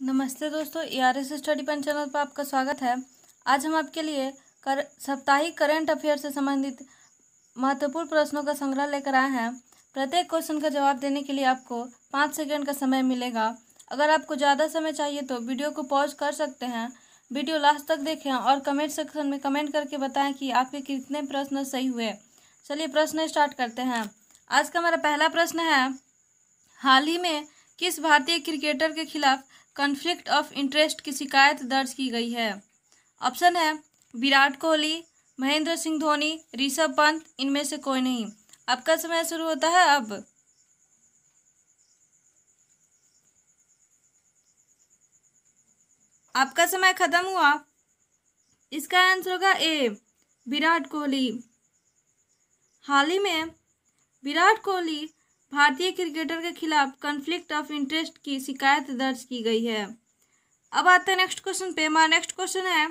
नमस्ते दोस्तों, ERS study point channel पर आपका स्वागत है। आज हम आपके लिए साप्ताहिक करंट अफेयर से संबंधित महत्वपूर्ण प्रश्नों का संग्रह लेकर आए हैं। प्रत्येक क्वेश्चन का जवाब देने के लिए आपको 5 सेकंड का समय मिलेगा। अगर आपको ज़्यादा समय चाहिए तो वीडियो को पॉज कर सकते हैं, वीडियो लास्ट तक देखें और कमेंट सेक्शन में कमेंट करके बताएं कि आपके कितने प्रश्न सही हुए। चलिए प्रश्न स्टार्ट करते हैं। आज का हमारा पहला प्रश्न है, हाल ही में किस भारतीय क्रिकेटर के खिलाफ कॉन्फ्लिक्ट ऑफ इंटरेस्ट की शिकायत दर्ज की गई है? ऑप्शन है विराट कोहली, महेंद्र सिंह धोनी, ऋषभ पंत, इनमें से कोई नहीं। आपका समय शुरू होता है अब। आपका समय खत्म हुआ। इसका आंसर होगा ए, विराट कोहली। हाल ही में विराट कोहली भारतीय क्रिकेटर के खिलाफ कॉन्फ्लिक्ट ऑफ इंटरेस्ट की शिकायत दर्ज की गई है। अब आते हैं नेक्स्ट क्वेश्चन पे। हमारा नेक्स्ट क्वेश्चन है,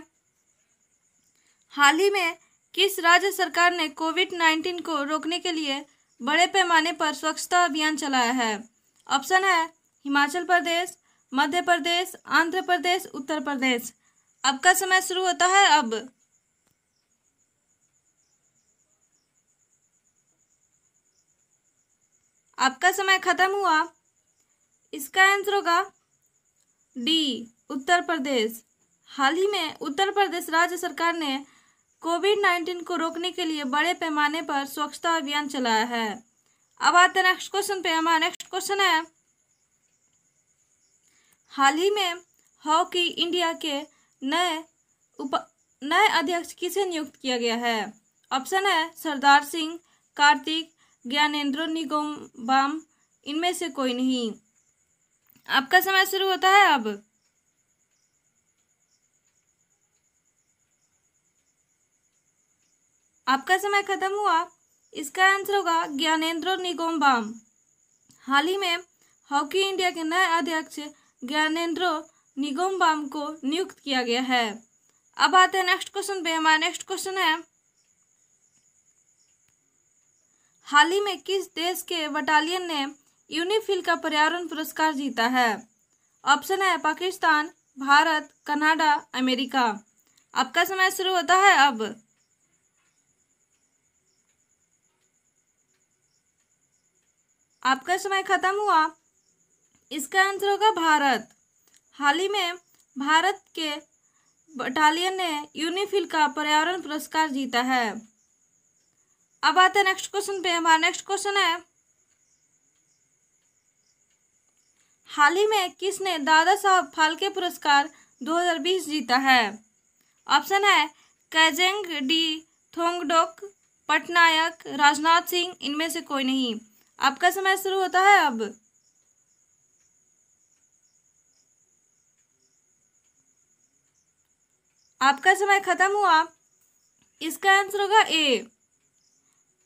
हाल ही में किस राज्य सरकार ने कोविड-19 को रोकने के लिए बड़े पैमाने पर स्वच्छता अभियान चलाया है? ऑप्शन है हिमाचल प्रदेश, मध्य प्रदेश, आंध्र प्रदेश, उत्तर प्रदेश। आपका समय शुरू होता है अब। आपका समय खत्म हुआ। इसका आंसर होगा डी, उत्तर प्रदेश। हाल ही में उत्तर प्रदेश राज्य सरकार ने कोविड-19 को रोकने के लिए बड़े पैमाने पर स्वच्छता अभियान चलाया है। अब आते हैं नेक्स्ट क्वेश्चन पे। हमारा नेक्स्ट क्वेश्चन है, हाल ही में हॉकी इंडिया के नए अध्यक्ष किसे नियुक्त किया गया है? ऑप्शन है सरदार सिंह, कार्तिक, ज्ञानेंद्र निंगोमबाम, इनमें से कोई नहीं। आपका समय शुरू होता है अब। आपका समय खत्म हुआ। इसका आंसर होगा ज्ञानेंद्र निंगोमबाम। हाल ही में हॉकी इंडिया के नए अध्यक्ष ज्ञानेंद्र निंगोमबाम को नियुक्त किया गया है। अब आते हैं नेक्स्ट क्वेश्चन पे। हमारा नेक्स्ट क्वेश्चन है, हाल ही में किस देश के बटालियन ने यूनिफिल का पर्यावरण पुरस्कार जीता है? ऑप्शन है पाकिस्तान, भारत, कनाडा, अमेरिका। आपका समय शुरू होता है अब। आपका समय खत्म हुआ। इसका आंसर होगा भारत। हाल ही में भारत के बटालियन ने यूनिफिल का पर्यावरण पुरस्कार जीता है। अब आते हैं नेक्स्ट क्वेश्चन पे। हमारा नेक्स्ट क्वेश्चन है, हाल ही में किसने दादा साहब फाल्के पुरस्कार 2020 जीता है? ऑप्शन है कैजेंग डी थोंगडोक, पटनायक, राजनाथ सिंह, इनमें से कोई नहीं। आपका समय शुरू होता है अब। आपका समय खत्म हुआ। इसका आंसर होगा ए,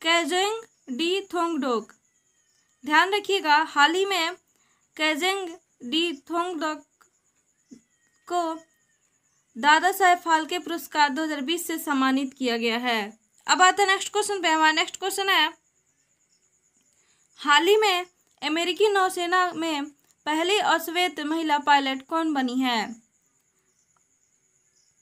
कैजेंग डी थोंगडोक। ध्यान रखिएगा, हाल ही में कैजेंग डी थोंगडोक को दादा साहेब फाल्के पुरस्कार 2020 से सम्मानित किया गया है। अब आता है नेक्स्ट क्वेश्चन पे। हमारा नेक्स्ट क्वेश्चन है, हाल ही में अमेरिकी नौसेना में पहली अश्वेत महिला पायलट कौन बनी है?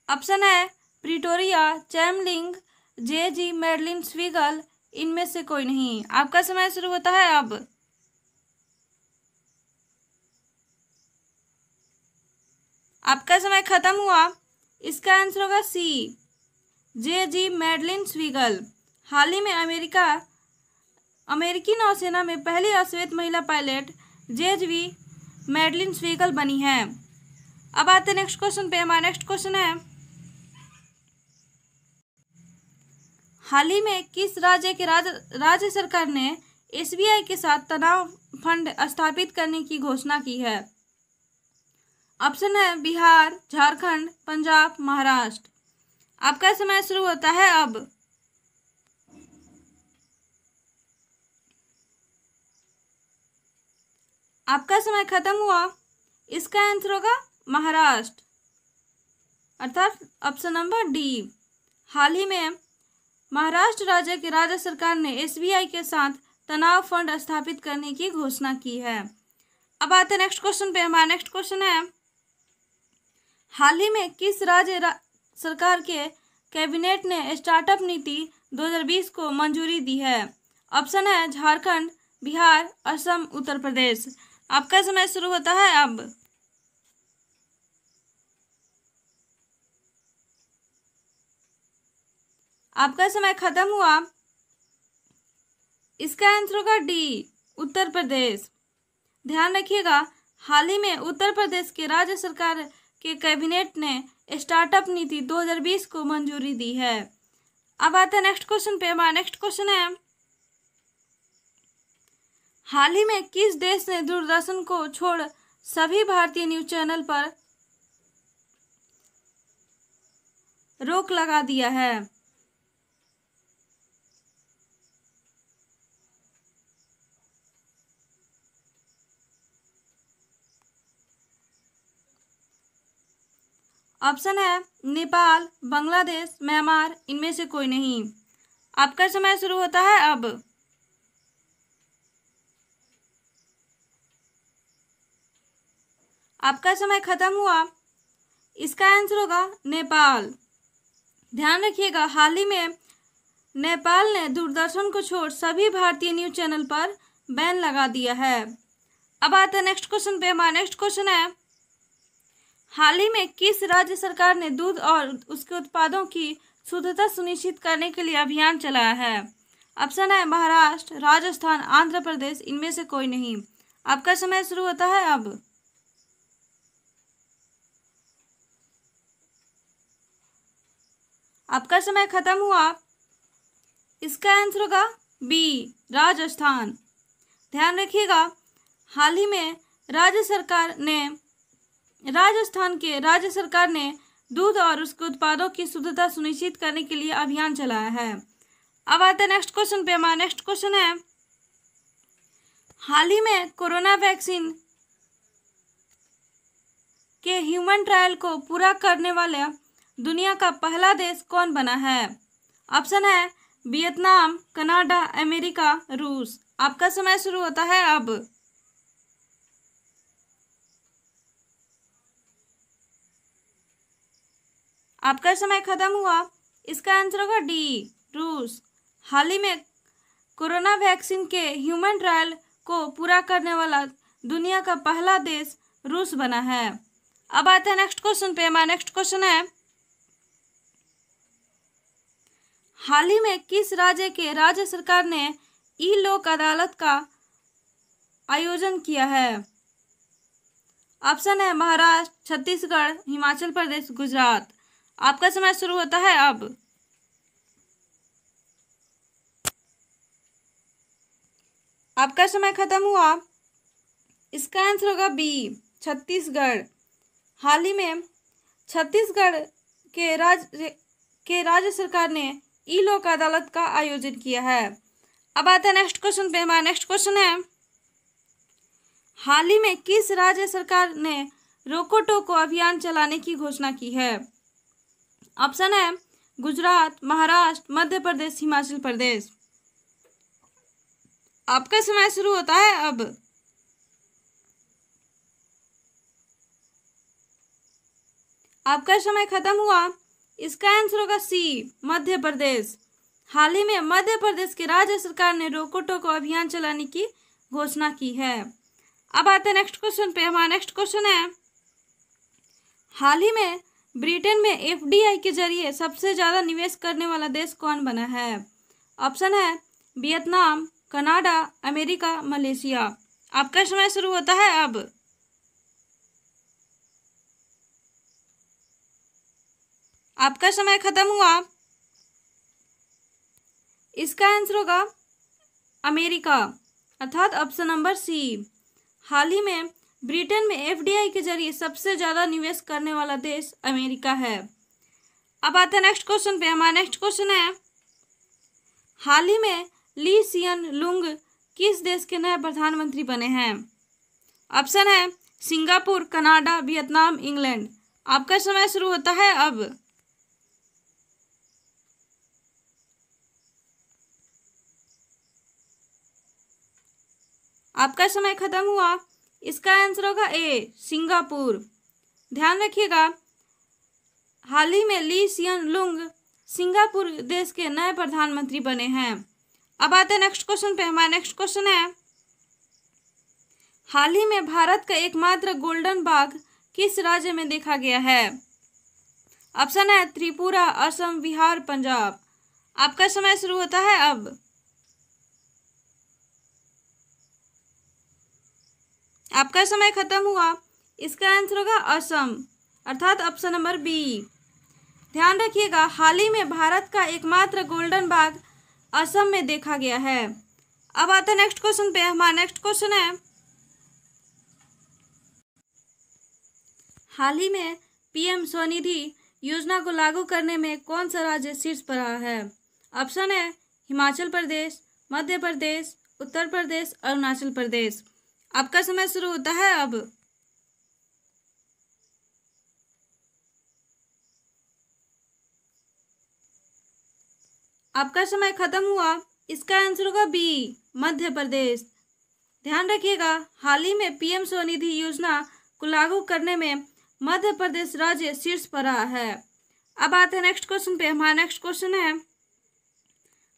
ऑप्शन है प्रिटोरिया चैमलिंग, जे.जी. मैडलिन स्वीगल, इनमें से कोई नहीं। आपका समय शुरू होता है अब। आपका समय खत्म हुआ। इसका आंसर होगा सी, जे.जी. मैडलिन स्वीगल। हाल ही में अमेरिकी नौसेना में पहली अश्वेत महिला पायलट जे.जी. मैडलिन स्वीगल बनी है। अब आते हैं नेक्स्ट क्वेश्चन पे। हमारा नेक्स्ट क्वेश्चन है, हाल ही में किस राज्य के राज्य सरकार ने एसबीआई के साथ तनाव फंड स्थापित करने की घोषणा की है? ऑप्शन है बिहार, झारखंड, पंजाब, महाराष्ट्र। आपका समय शुरू होता है अब। आपका समय खत्म हुआ। इसका आंसर होगा महाराष्ट्र, अर्थात ऑप्शन नंबर डी। हाल ही में महाराष्ट्र राज्य के राज्य सरकार ने एसबीआई के साथ तनाव फंड स्थापित करने की घोषणा की है। अब आते हैं नेक्स्ट क्वेश्चन पे। हमारा नेक्स्ट क्वेश्चन है, हाल ही में किस सरकार के कैबिनेट ने स्टार्टअप नीति 2020 को मंजूरी दी है? ऑप्शन है झारखंड, बिहार, असम, उत्तर प्रदेश। आपका समय शुरू होता है अब। आपका समय खत्म हुआ। इसका आंसर होगा डी, उत्तर प्रदेश। ध्यान रखिएगा, हाल ही में उत्तर प्रदेश के राज्य सरकार के कैबिनेट ने स्टार्टअप नीति 2020 को मंजूरी दी है। अब आते हैं नेक्स्ट क्वेश्चन पे। हमारा नेक्स्ट क्वेश्चन है, हाल ही में किस देश ने दूरदर्शन को छोड़ सभी भारतीय न्यूज चैनल पर रोक लगा दिया है? ऑप्शन है नेपाल, बांग्लादेश, म्यांमार, इनमें से कोई नहीं। आपका समय शुरू होता है अब। आपका समय खत्म हुआ। इसका आंसर होगा नेपाल। ध्यान रखिएगा, हाल ही में नेपाल ने दूरदर्शन को छोड़ सभी भारतीय न्यूज चैनल पर बैन लगा दिया है। अब आते हैं नेक्स्ट क्वेश्चन पे। हमारा नेक्स्ट क्वेश्चन है, हाल ही में किस राज्य सरकार ने दूध और उसके उत्पादों की शुद्धता सुनिश्चित करने के लिए अभियान चलाया है? ऑप्शन है महाराष्ट्र, राजस्थान, आंध्र प्रदेश, इनमें से कोई नहीं। आपका समय शुरू होता है अब। आपका समय खत्म हुआ। इसका आंसर होगा बी, राजस्थान। ध्यान रखिएगा, हाल ही में राजस्थान के राज्य सरकार ने दूध और उसके उत्पादों की शुद्धता सुनिश्चित करने के लिए अभियान चलाया है। अब आते हैं नेक्स्ट क्वेश्चन पे। हमारा नेक्स्ट क्वेश्चन है, हाल ही में कोरोना वैक्सीन के ह्यूमन ट्रायल को पूरा करने वाला दुनिया का पहला देश कौन बना है? ऑप्शन है वियतनाम, कनाडा, अमेरिका, रूस। आपका समय शुरू होता है अब। आपका समय खत्म हुआ। इसका आंसर होगा डी, रूस। हाल ही में कोरोना वैक्सीन के ह्यूमन ट्रायल को पूरा करने वाला दुनिया का पहला देश रूस बना है। अब आते हैं नेक्स्ट क्वेश्चन पे। हमारा नेक्स्ट क्वेश्चन है, हाल ही में किस राज्य के राज्य सरकार ने ई लोक अदालत का आयोजन किया है? ऑप्शन है महाराष्ट्र, छत्तीसगढ़, हिमाचल प्रदेश, गुजरात। आपका समय शुरू होता है अब। आपका समय खत्म हुआ। इसका आंसर होगा बी, छत्तीसगढ़। हाल ही में छत्तीसगढ़ के राज्य सरकार ने ई लोक अदालत का आयोजन किया है। अब आते हैं नेक्स्ट क्वेश्चन पे। हमारा नेक्स्ट क्वेश्चन है, हाल ही में किस राज्य सरकार ने रोको टोको अभियान चलाने की घोषणा की है? ऑप्शन है गुजरात, महाराष्ट्र, मध्य प्रदेश, हिमाचल प्रदेश। आपका समय शुरू होता है अब। आपका समय खत्म हुआ। इसका आंसर होगा सी, मध्य प्रदेश। हाल ही में मध्य प्रदेश के राज्य सरकार ने रोको टोको अभियान चलाने की घोषणा की है। अब आते हैं नेक्स्ट क्वेश्चन पे। हमारा नेक्स्ट क्वेश्चन है, हाल ही में ब्रिटेन में एफडीआई के जरिए सबसे ज्यादा निवेश करने वाला देश कौन बना है? ऑप्शन है वियतनाम, कनाडा, अमेरिका, मलेशिया। आपका समय शुरू होता है अब। आपका समय खत्म हुआ। इसका आंसर होगा अमेरिका, अर्थात ऑप्शन नंबर सी। हाल ही में ब्रिटेन में एफडीआई के जरिए सबसे ज्यादा निवेश करने वाला देश अमेरिका है। अब आते हैं नेक्स्ट क्वेश्चन पे। हमारा नेक्स्ट क्वेश्चन है, हाल ही में ली सियन लुंग किस देश के नए प्रधानमंत्री बने हैं? ऑप्शन है सिंगापुर, कनाडा, वियतनाम, इंग्लैंड। आपका समय शुरू होता है अब। आपका समय खत्म हुआ। इसका आंसर होगा ए, सिंगापुर। ध्यान रखिएगा, हाल ही में ली सियन लुंग सिंगापुर देश के नए प्रधानमंत्री बने हैं। अब आते हैं नेक्स्ट क्वेश्चन पे। हमारा नेक्स्ट क्वेश्चन है, हाल ही में भारत का एकमात्र गोल्डन बाघ किस राज्य में देखा गया है? ऑप्शन है त्रिपुरा, असम, बिहार, पंजाब। आपका समय शुरू होता है अब। आपका समय खत्म हुआ। इसका आंसर होगा असम, अर्थात ऑप्शन नंबर बी। ध्यान रखिएगा, हाल ही में भारत का एकमात्र गोल्डन बाघ असम में देखा गया है। अब आता है नेक्स्ट क्वेश्चन पे। हमारा नेक्स्ट क्वेश्चन है, हाल ही में पीएम स्वनिधि योजना को लागू करने में कौन सा राज्य शीर्ष पर रहा है? ऑप्शन है हिमाचल प्रदेश, मध्य प्रदेश, उत्तर प्रदेश, अरुणाचल प्रदेश। आपका समय शुरू होता है अब। आपका समय खत्म हुआ। इसका आंसर होगा बी, मध्य प्रदेश। ध्यान रखिएगा, हाल ही में पीएम स्वनिधि योजना को लागू करने में मध्य प्रदेश राज्य शीर्ष पर रहा है। अब आते हैं नेक्स्ट क्वेश्चन पे। हमारा नेक्स्ट क्वेश्चन है,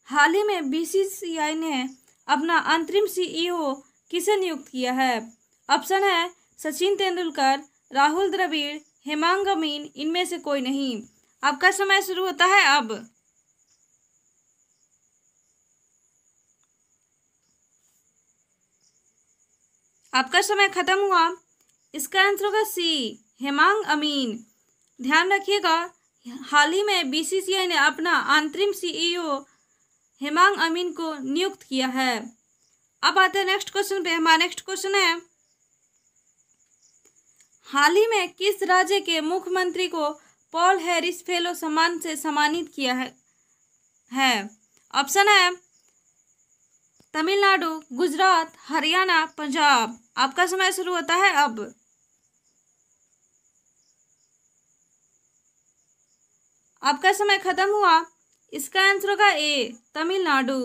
हाल ही में बीसीसीआई ने अपना अंतरिम सीईओ किसे नियुक्त किया है? ऑप्शन है सचिन तेंदुलकर, राहुल द्रविड़, हेमांग अमीन, इनमें से कोई नहीं। आपका समय शुरू होता है अब। आपका समय खत्म हुआ। इसका आंसर होगा सी, हेमांग अमीन। ध्यान रखिएगा, हाल ही में बीसीसीआई ने अपना अंतरिम सीईओ हेमांग अमीन को नियुक्त किया है। अब आते हैं नेक्स्ट क्वेश्चन पे। हमारा नेक्स्ट क्वेश्चन है, हाल ही में किस राज्य के मुख्यमंत्री को पॉल हैरिस फेलो सम्मान से सम्मानित किया है? ऑप्शन है तमिलनाडु, गुजरात, हरियाणा, पंजाब। आपका समय शुरू होता है अब। आपका समय खत्म हुआ। इसका आंसर होगा ए, तमिलनाडु।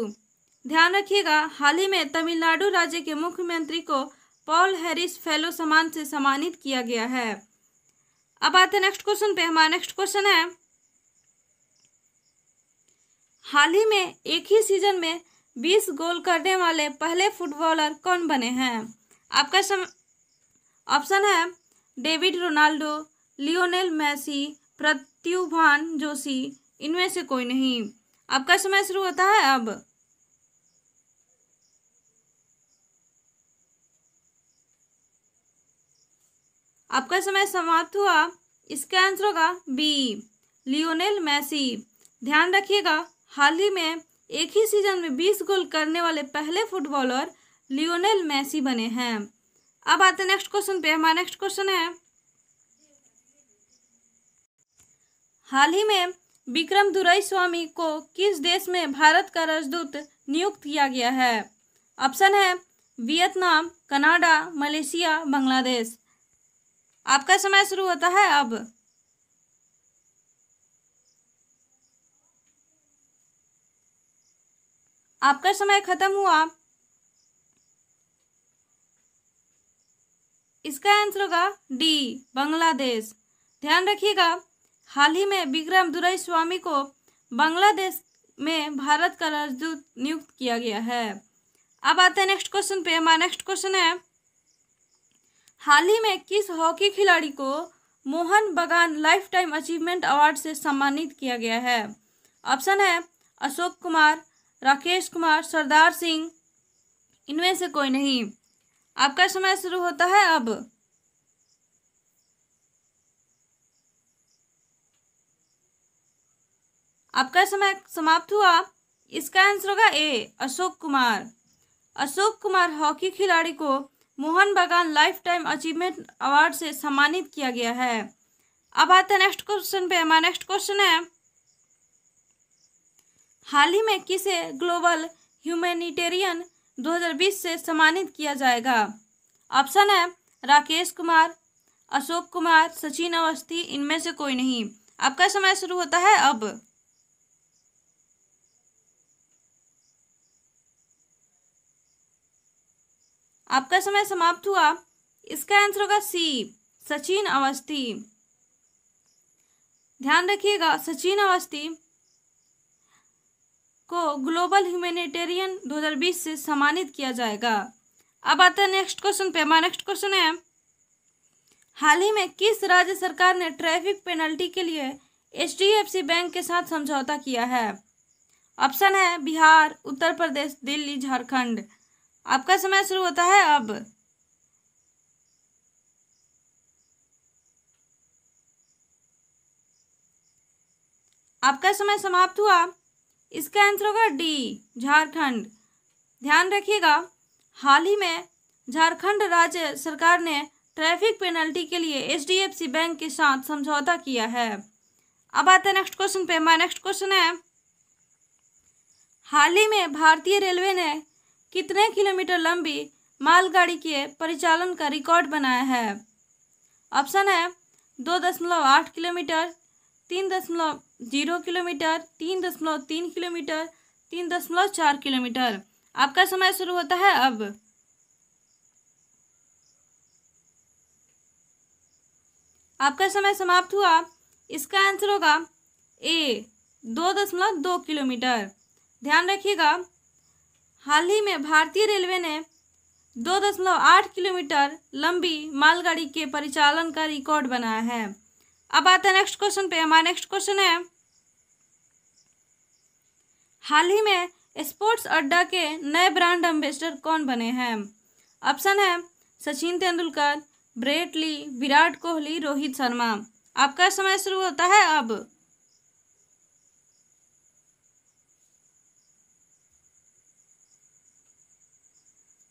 ध्यान रखिएगा, हाल ही में तमिलनाडु राज्य के मुख्यमंत्री को पॉल हैरिस फेलो सम्मान से सम्मानित किया गया है। अब आते हैं नेक्स्ट क्वेश्चन पे। हमारा नेक्स्ट क्वेश्चन है, हाल ही में एक ही सीजन में 20 गोल करने वाले पहले फुटबॉलर कौन बने हैं? आपका ऑप्शन है David Ronaldo, Lionel Messi, Pratyubhan Joshi, इनमें से कोई नहीं। आपका समय शुरू होता है अब। आपका समय समाप्त हुआ। इसका आंसर होगा बी, लियोनेल मेसी। ध्यान रखिएगा, हाल ही में एक ही सीजन में 20 गोल करने वाले पहले फुटबॉलर लियोनेल मेसी बने हैं। अब आते हैं नेक्स्ट क्वेश्चन पे। हमारा नेक्स्ट क्वेश्चन है, हाल ही में विक्रम दुराईस्वामी को किस देश में भारत का राजदूत नियुक्त किया गया है? ऑप्शन है वियतनाम, कनाडा, मलेशिया, बांग्लादेश। आपका समय शुरू होता है अब। आपका समय खत्म हुआ। इसका आंसर होगा डी, बांग्लादेश। ध्यान रखिएगा, हाल ही में विक्रम दुराईस्वामी को बांग्लादेश में भारत का राजदूत नियुक्त किया गया है। अब आते हैं नेक्स्ट क्वेश्चन पे। हमारा नेक्स्ट क्वेश्चन है, हाल ही में किस हॉकी खिलाड़ी को मोहन बगान लाइफ टाइम अचीवमेंट अवार्ड से सम्मानित किया गया है? ऑप्शन है अशोक कुमार, राकेश कुमार, सरदार सिंह, इनमें से कोई नहीं। आपका समय शुरू होता है अब। आपका समय समाप्त हुआ। इसका आंसर होगा ए, अशोक कुमार। अशोक कुमार हॉकी खिलाड़ी को मोहन बगान लाइफ टाइम अचीवमेंट अवार्ड से सम्मानित किया गया है। अब आते हैं नेक्स्ट क्वेश्चन पे। हमारा नेक्स्ट क्वेश्चन है, हाल ही में किसे ग्लोबल ह्यूमैनिटेरियन 2020 से सम्मानित किया जाएगा? ऑप्शन है राकेश कुमार, अशोक कुमार, सचिन अवस्थी, इनमें से कोई नहीं। आपका समय शुरू होता है अब। आपका समय समाप्त हुआ। इसका आंसर होगा सी, सचिन अवस्थी। ध्यान रखिएगा सचिन अवस्थी को ग्लोबल ह्यूमैनिटेरियन 2020 से सम्मानित किया जाएगा। अब आता है नेक्स्ट क्वेश्चन पे। हमारा नेक्स्ट क्वेश्चन है, हाल ही में किस राज्य सरकार ने ट्रैफिक पेनल्टी के लिए HDFC बैंक के साथ समझौता किया है? ऑप्शन है बिहार, उत्तर प्रदेश, दिल्ली, झारखंड। आपका समय शुरू होता है अब। आपका समय समाप्त हुआ। इसका आंसर होगा डी, झारखंड। ध्यान रखिएगा हाल ही में झारखंड राज्य सरकार ने ट्रैफिक पेनल्टी के लिए HDFC बैंक के साथ समझौता किया है। अब आते हैं नेक्स्ट क्वेश्चन पे। हमारा नेक्स्ट क्वेश्चन है, हाल ही में भारतीय रेलवे ने कितने किलोमीटर लंबी मालगाड़ी के परिचालन का रिकॉर्ड बनाया है? ऑप्शन है 2.8 किलोमीटर, 3.0 किलोमीटर, 3.3 किलोमीटर, 3.4 किलोमीटर। आपका समय शुरू होता है अब। आपका समय समाप्त हुआ। इसका आंसर होगा ए, 2.2 किलोमीटर। ध्यान रखिएगा हाल ही में भारतीय रेलवे ने 2.8 किलोमीटर लंबी मालगाड़ी के परिचालन का रिकॉर्ड बनाया है। अब आता है नेक्स्ट क्वेश्चन पे। हमारा नेक्स्ट क्वेश्चन है, हाल ही में स्पोर्ट्स अड्डा के नए ब्रांड एम्बेसडर कौन बने हैं? ऑप्शन है सचिन तेंदुलकर, ब्रेट ली, विराट कोहली, रोहित शर्मा। आपका समय शुरू होता है अब।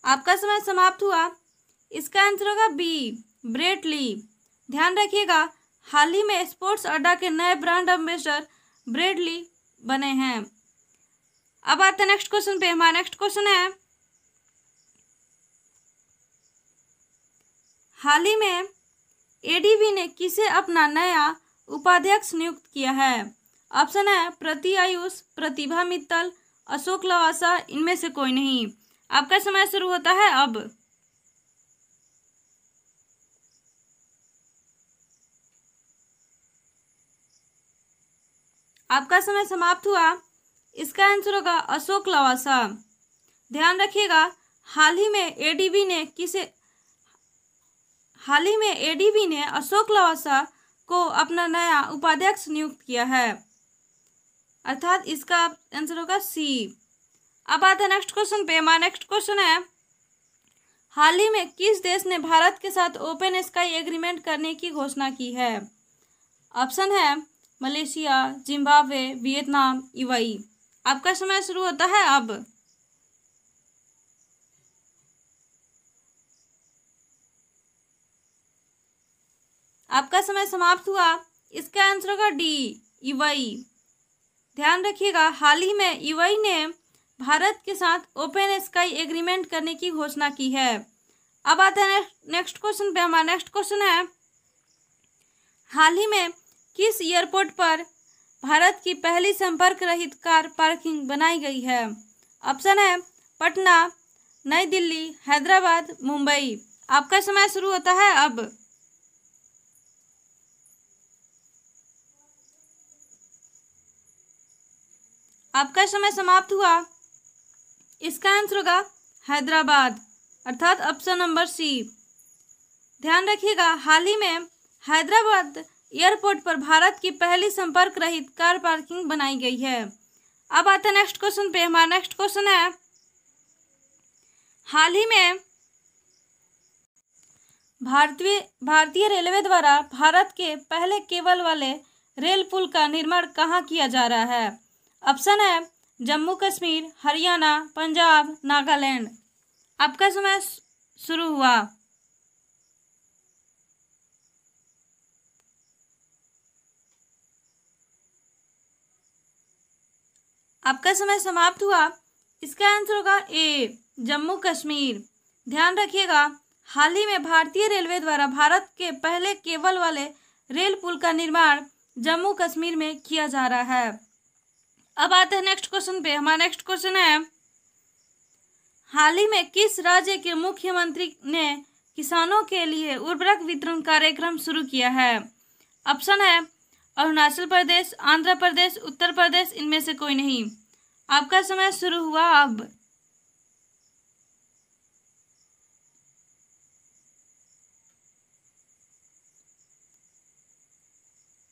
आपका समय समाप्त हुआ। इसका आंसर होगा बी, ब्रेट ली। ध्यान रखिएगा हाल ही में स्पोर्ट्स अड्डा के नए ब्रांड एम्बेसडर ब्रेट ली बने हैं। अब आते हैं नेक्स्ट क्वेश्चन पे। हमारा नेक्स्ट क्वेश्चन है, हाल ही में ADB ने किसे अपना नया उपाध्यक्ष नियुक्त किया है? ऑप्शन है प्रति आयुष, प्रतिभा मित्तल, अशोक लवासा, इनमें से कोई नहीं। आपका समय शुरू होता है अब। आपका समय समाप्त हुआ। इसका आंसर होगा अशोक लवासा। ध्यान रखिएगा हाल ही में ADB ने अशोक लवासा को अपना नया उपाध्यक्ष नियुक्त किया है, अर्थात इसका आंसर होगा सी। अब आता है नेक्स्ट क्वेश्चन पे। हमारा नेक्स्ट क्वेश्चन है, हाल ही में किस देश ने भारत के साथ ओपन स्काई एग्रीमेंट करने की घोषणा की है? ऑप्शन है मलेशिया, जिम्बाब्वे, वियतनाम, UAE। आपका समय शुरू होता है अब। आपका समय समाप्त हुआ। इसका आंसर होगा डी, UAE। ध्यान रखिएगा हाल ही में UAE ने भारत के साथ ओपन स्काई एग्रीमेंट करने की घोषणा की है। अब आता है नेक्स्ट क्वेश्चन पे। हमारा नेक्स्ट क्वेश्चन है, हाल ही में किस एयरपोर्ट पर भारत की पहली संपर्क रहित कार पार्किंग बनाई गई है? ऑप्शन है पटना, नई दिल्ली, हैदराबाद, मुंबई। आपका समय शुरू होता है अब। आपका समय समाप्त हुआ। इसका आंसर होगा हैदराबाद, अर्थात ऑप्शन नंबर सी। ध्यान रखिएगा हाल ही में हैदराबाद एयरपोर्ट पर भारत की पहली संपर्क रहित कार पार्किंग बनाई गई है। अब आता है नेक्स्ट क्वेश्चन पे। हमारा नेक्स्ट क्वेश्चन है, हाल ही में भारतीय रेलवे द्वारा भारत के पहले केबल वाले रेल पुल का निर्माण कहाँ किया जा रहा है? ऑप्शन है जम्मू कश्मीर, हरियाणा, पंजाब, नागालैंड। आपका समय शुरू हुआ। आपका समय समाप्त हुआ। इसका आंसर होगा ए, जम्मू कश्मीर। ध्यान रखिएगा हाल ही में भारतीय रेलवे द्वारा भारत के पहले केबल वाले रेल पुल का निर्माण जम्मू कश्मीर में किया जा रहा है। अब आते हैं नेक्स्ट क्वेश्चन पे। हमारा नेक्स्ट क्वेश्चन है, हाल ही में किस राज्य के मुख्यमंत्री ने किसानों के लिए उर्वरक वितरण कार्यक्रम शुरू किया है? ऑप्शन है अरुणाचल प्रदेश, आंध्र प्रदेश, उत्तर प्रदेश, इनमें से कोई नहीं। आपका समय शुरू हुआ अब।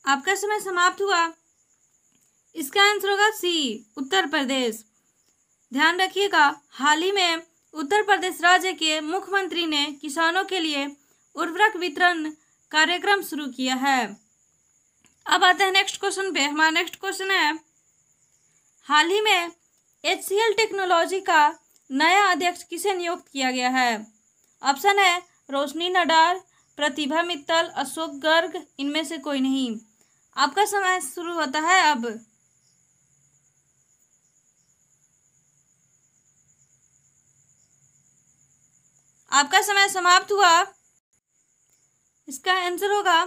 आपका समय समाप्त हुआ। इसका आंसर होगा सी, उत्तर प्रदेश। ध्यान रखिएगा, हाल ही में उत्तर प्रदेश राज्य के मुख्यमंत्री ने किसानों के लिए उर्वरक वितरण कार्यक्रम शुरू किया है। अब आते हैं नेक्स्ट क्वेश्चन पे। हमारा नेक्स्ट क्वेश्चन है, हाल ही में HCL टेक्नोलॉजी का नया अध्यक्ष किसे नियुक्त किया गया है? ऑप्शन है रोशनी नडार, प्रतिभा मित्तल, अशोक गर्ग, इनमें से कोई नहीं। आपका समय शुरू होता है अब। आपका समय समाप्त हुआ। इसका आंसर होगा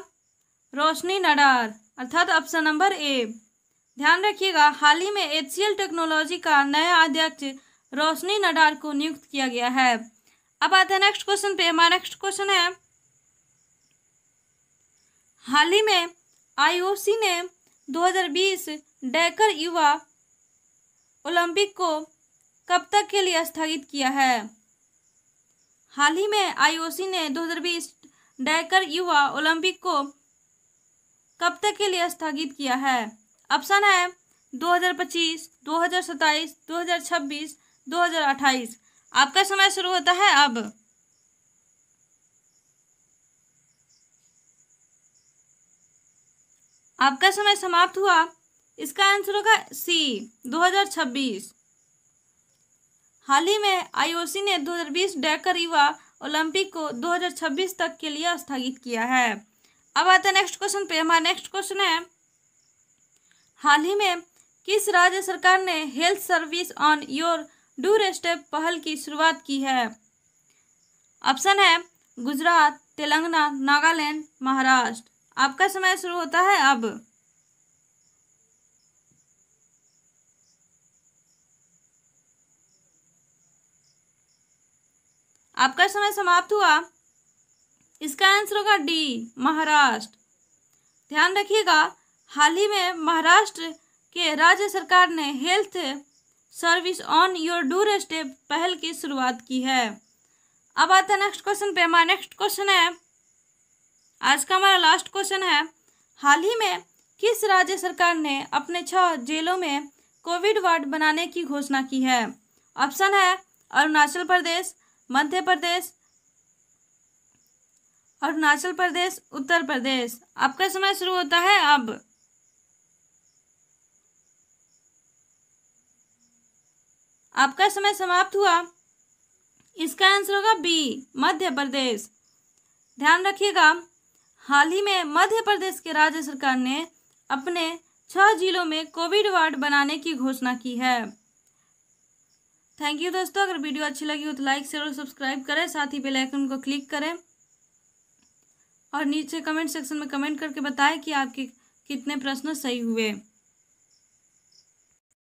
रोशनी नडार, अर्थात ऑप्शन नंबर ए। ध्यान रखिएगा, हाल ही में HCL टेक्नोलॉजी का नया अध्यक्ष रोशनी नडार को नियुक्त किया गया है। अब आते हैं नेक्स्ट क्वेश्चन पे। हमारा नेक्स्ट क्वेश्चन है, हाल ही में IOC ने 2020 डैकर युवा ओलंपिक को कब तक के लिए स्थगित किया है? हाल ही में IOC ने 2020 डैकर युवा ओलंपिक को कब तक के लिए स्थगित किया है? ऑप्शन है 2025, 2027, 2026, 2028। आपका समय शुरू होता है अब। आपका समय समाप्त हुआ। इसका आंसर होगा सी, 2026। हाल ही में IOC ने 2020 डैकर युवा ओलंपिक को 2026 तक के लिए स्थगित किया है। अब आते हैं नेक्स्ट क्वेश्चन पे। हमारा नेक्स्ट क्वेश्चन है, हाल ही में किस राज्य सरकार ने health service on your door step पहल की शुरुआत की है? ऑप्शन है गुजरात, तेलंगाना, नागालैंड, महाराष्ट्र। आपका समय शुरू होता है अब। आपका समय समाप्त हुआ। इसका आंसर होगा डी, महाराष्ट्र। ध्यान रखिएगा, हाल ही में महाराष्ट्र के राज्य सरकार ने health service on your door step पहल की शुरुआत की है। अब आता है नेक्स्ट क्वेश्चन पे। हमारा नेक्स्ट क्वेश्चन है, आज का हमारा लास्ट क्वेश्चन है, हाल ही में किस राज्य सरकार ने अपने 6 जेलों में कोविड वार्ड बनाने की घोषणा की है? ऑप्शन है अरुणाचल प्रदेश, मध्य प्रदेश, अरुणाचल प्रदेश, उत्तर प्रदेश। आपका समय शुरू होता है अब। आपका समय समाप्त हुआ। इसका आंसर होगा बी, मध्य प्रदेश। ध्यान रखिएगा, हाल ही में मध्य प्रदेश के राज्य सरकार ने अपने 6 जिलों में कोविड वार्ड बनाने की घोषणा की है। थैंक यू दोस्तों। अगर वीडियो अच्छी लगी हो तो लाइक, शेयर और सब्सक्राइब करें, साथ ही बेल आइकन को क्लिक करें और नीचे कमेंट सेक्शन में कमेंट करके बताएं कि आपके कितने प्रश्न सही हुए।